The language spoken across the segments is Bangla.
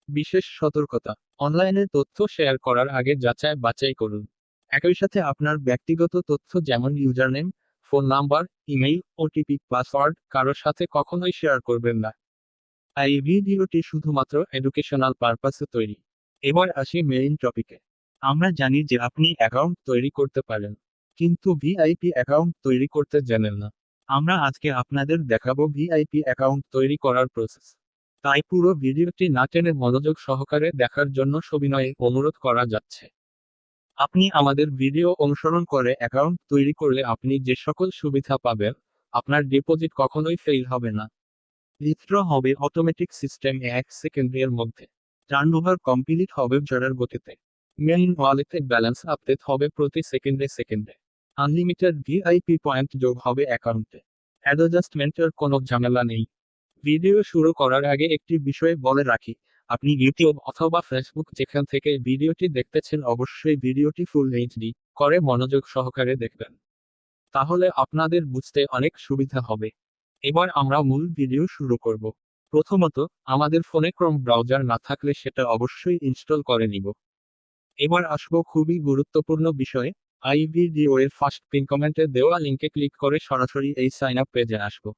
বিশেষ সতর্কতা, অনলাইনে তথ্য শেয়ার করার আগে যাচাই বাছাই করুন। একই সাথে আপনার ব্যক্তিগত তথ্য যেমন username, phone number, email, OTP, password কারোর সাথে কখনোই শেয়ার করবেন না। এই ভিডিওটি শুধুমাত্র এডুকেশনাল পারপাসে তৈরি। এবার আসি মেইন টপিকে। আমরা জানি যে আপনি অ্যাকাউন্ট তৈরি করতে পারেন, কিন্তু ভিআইপি অ্যাকাউন্ট তৈরি করতে জানেন না। আমরা আজকে আপনাদের দেখাবো ভিআইপি অ্যাকাউন্ট তৈরি করার প্রসেস। তাই পুরো ভিডিওটি না টেনে মনোযোগ সহকারে দেখার জন্য সবিনয়ে অনুরোধ করা যাচ্ছে। আপনি আমাদের ভিডিও অনুসরণ করে অ্যাকাউন্ট তৈরি করলে আপনি যে সকল সুবিধা পাবেন, আপনার ডিপোজিট কখনোই ফেল হবে না। উইথড্র হবে অটোমেটিক সিস্টেমে 1 সেকেন্ডের মধ্যে। টার্নওভার কমপ্লিট হবে জোড়ার গতিতে। মেইন ওয়ালেটে ব্যালেন্স আপডেট হবে প্রতি সেকেন্ডে সেকেন্ডে। আনলিমিটেড ভিআইপি পয়েন্ট যোগ হবে অ্যাকাউন্টে। অ্যাডজাস্টমেন্টের কোনো ঝামেলা নেই। ভিডিও শুরু করার আগে একটি বিষয় বলে রাখি, আপনি ইউটিউব অথবা ফেসবুক যেখান থেকে ভিডিওটি দেখতেছেন অবশ্যই ভিডিওটি ফুল এইচডি করে মনোযোগ সহকারে দেখবেন। তাহলে আপনাদের বুঝতে অনেক সুবিধা হবে। এবার আমরা মূল ভিডিও শুরু করব। প্রথমত, আমাদের ফোনে ক্রোম ব্রাউজার না থাকলে সেটা অবশ্যই ইনস্টল করে নিব। এবার আসবো খুবই গুরুত্বপূর্ণ বিষয়ে। এই ভিডিওর ফার্স্ট পিন কমেন্টে দেওয়া লিঙ্কে ক্লিক করে সরাসরি এই সাইন আপ পেজে আসবো।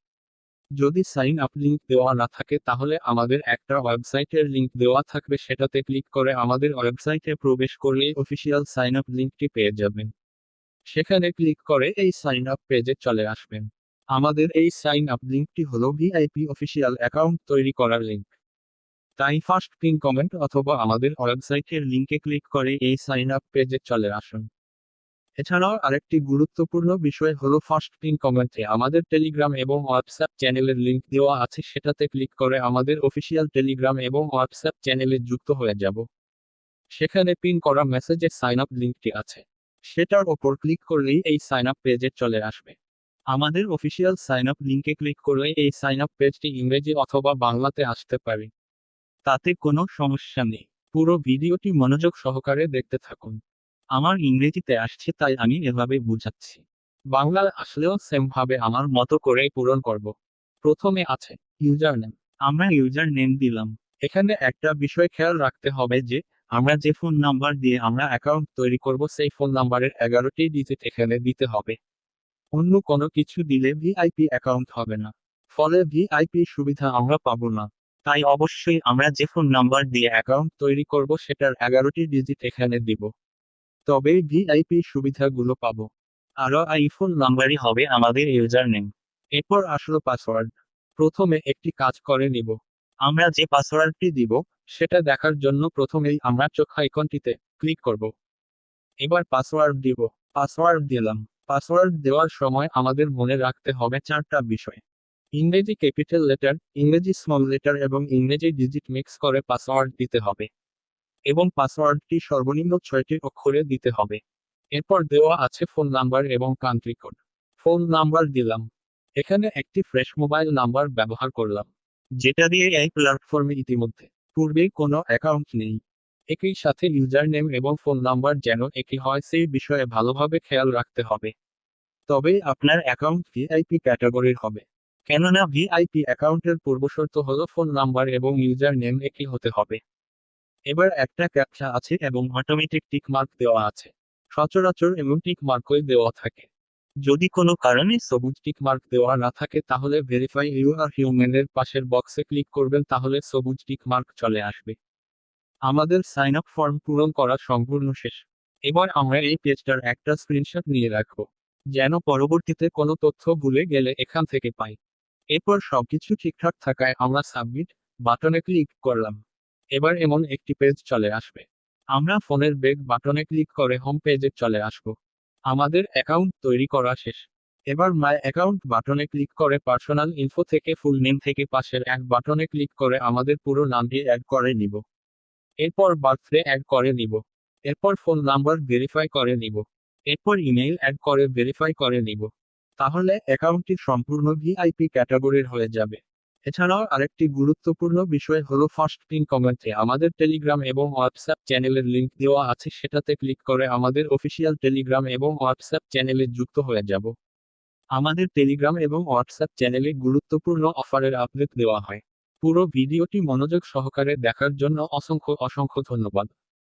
যদি সাইন আপ লিঙ্ক দেওয়া না থাকে তাহলে আমাদের একটা ওয়েবসাইটের লিঙ্ক দেওয়া থাকবে, সেটাতে ক্লিক করে আমাদের ওয়েবসাইটে প্রবেশ করলেই অফিসিয়াল সাইন আপ লিঙ্কটি পেয়ে যাবেন। সেখানে ক্লিক করে এই সাইন আপ পেজে চলে আসবেন। আমাদের এই সাইন আপ লিঙ্কটি হলো ভিআইপি অফিসিয়াল অ্যাকাউন্ট তৈরি করার লিঙ্ক। তাই ফার্স্ট পিন কমেন্ট অথবা আমাদের ওয়েবসাইটের লিঙ্কে ক্লিক করে এই সাইন আপ পেজে চলে আসুন। এছাড়াও আরেকটি গুরুত্বপূর্ণ বিষয় হলো ফার্স্ট পিন কমেন্টে আমাদের টেলিগ্রাম এবং হোয়াটসঅ্যাপ চ্যানেলের লিঙ্ক দেওয়া আছে, সেটাতে ক্লিক করে আমাদের অফিসিয়াল টেলিগ্রাম এবং হোয়াটসঅ্যাপ চ্যানেলে যুক্ত হয়ে যাব। সেখানে পিন করা মেসেজে সাইন আপ লিঙ্কটি আছে, সেটার ওপর ক্লিক করলেই এই সাইন আপ পেজে চলে আসবে। আমাদের অফিসিয়াল সাইন আপ লিঙ্কে ক্লিক করলে এই সাইন আপ পেজটি ইংরেজি অথবা বাংলাতে আসতে পারে। তাতে কোনো সমস্যা নেই। পুরো ভিডিওটি মনোযোগ সহকারে দেখতে থাকুন। আমার ইংরেজিতে আসছে তাই আমি এভাবে বুঝাচ্ছি। বাংলায় আসলেও সেম ভাবে আমার মতো করেই পূরণ করব। প্রথমে আছে ইউজার নেম। আমরা ইউজার নেম দিলাম। এখানে একটা বিষয় খেয়াল রাখতে হবে যে, আমরা যে ফোন নাম্বার দিয়ে আমরা অ্যাকাউন্ট তৈরি করব সেই ফোন নাম্বারের 11টি ডিজিট এখানে দিতে হবে। অন্য কোনো কিছু দিলে ভিআইপি অ্যাকাউন্ট হবে না। ফলে ভিআইপি সুবিধা আমরা পাবো না। তাই অবশ্যই আমরা যে ফোন নাম্বার দিয়ে অ্যাকাউন্ট তৈরি করব সেটার 11টি ডিজিট এখানে দিব। তবেই ভিআইপি সুবিধাগুলো পাবো। আরও এই ফোন নাম্বারই হবে আমাদের ইউজার নেম। এরপর আসলো পাসওয়ার্ড। প্রথমে একটি কাজ করে নিব। আমরা যে পাসওয়ার্ডটি দিব সেটা দেখার জন্য প্রথমেই আমরা চোখ আইকনটিতে ক্লিক করব। এবার পাসওয়ার্ড দিব। পাসওয়ার্ড দিলাম। পাসওয়ার্ড দেওয়ার সময় আমাদের মনে রাখতে হবে 4টা বিষয়। ইংরেজি ক্যাপিটাল লেটার, ইংরেজি স্মল লেটার এবং ইংরেজি ডিজিট মিক্স করে পাসওয়ার্ড দিতে হবে। এবং পাসওয়ার্ডটি সর্বনিম্ন 6টি অক্ষরে দিতে হবে। এরপর দেওয়া আছে ফোন নাম্বার এবং কান্ট্রি কোড। ফোন নাম্বার দিলাম। এখানে একটি ফ্রেশ মোবাইল নাম্বার ব্যবহার করলাম, যেটা দিয়ে এই প্ল্যাটফর্মে ইতিমধ্যে পূর্বে কোনো অ্যাকাউন্ট নেই। একই সাথে ইউজার নেম এবং ফোন নাম্বার যেন একই হয় সেই বিষয়ে ভালোভাবে খেয়াল রাখতে হবে। তবে আপনার অ্যাকাউন্ট ভিআইপি ক্যাটাগরির হবে। কেননা ভিআইপি অ্যাকাউন্টের পূর্বশর্ত হলো ফোন নাম্বার এবং ইউজার নেম একই হতে হবে। এবার একটা ক্যাপচা আছে এবং অটোমেটিক টিক মার্ক দেওয়া আছে। সচরাচর এমন টিক মার্কই দেওয়া থাকে। যদি কোনো কারণে সবুজ টিক মার্ক দেওয়া না থাকে তাহলে ভেরিফাই ইউ আর হিউম্যানের পাশের বক্সে ক্লিক করবেন, তাহলে সবুজ টিক মার্ক চলে আসবে। আমাদের সাইন আপ ফর্ম পূরণ করা সম্পূর্ণ শেষ। এবার আমরা এই পেজটার একটা স্ক্রিনশট নিয়ে রাখবো, যেন পরবর্তীতে কোনো তথ্য ভুলে গেলে এখান থেকে পাই। এরপর সবকিছু ঠিকঠাক থাকায় আমরা সাবমিট বাটনে ক্লিক করলাম। এবার এমন একটি পেজ চলে আসবে। আমরা ফোনের ব্যাক বাটনে ক্লিক করে হোম পেজে চলে আসব। আমাদের অ্যাকাউন্ট তৈরি করা শেষ। এবার মাই অ্যাকাউন্ট বাটনে ক্লিক করে পার্সোনাল ইনফো থেকে ফুল নেম থেকে পাশের এক বাটনে ক্লিক করে আমাদের পুরো নামটি অ্যাড করে নিব। এরপর বার্থডে অ্যাড করে নিব। এরপর ফোন নাম্বার ভেরিফাই করে নিব। এরপর ইমেইল অ্যাড করে ভেরিফাই করে নিব। তাহলে অ্যাকাউন্টটি সম্পূর্ণ ভিআইপি ক্যাটাগরির হয়ে যাবে। এছাড়াও আরেকটি গুরুত্বপূর্ণ বিষয় হলো ফার্স্ট পিন কমেন্টে আমাদের টেলিগ্রাম এবং হোয়াটসঅ্যাপ চ্যানেলের লিঙ্ক দেওয়া আছে, সেটাতে ক্লিক করে আমাদের অফিসিয়াল টেলিগ্রাম এবং হোয়াটসঅ্যাপ চ্যানেলে যুক্ত হয়ে যাব। আমাদের টেলিগ্রাম এবং হোয়াটসঅ্যাপ চ্যানেলে গুরুত্বপূর্ণ অফারের আপডেট দেওয়া হয়। পুরো ভিডিওটি মনোযোগ সহকারে দেখার জন্য অসংখ্য অসংখ্য ধন্যবাদ।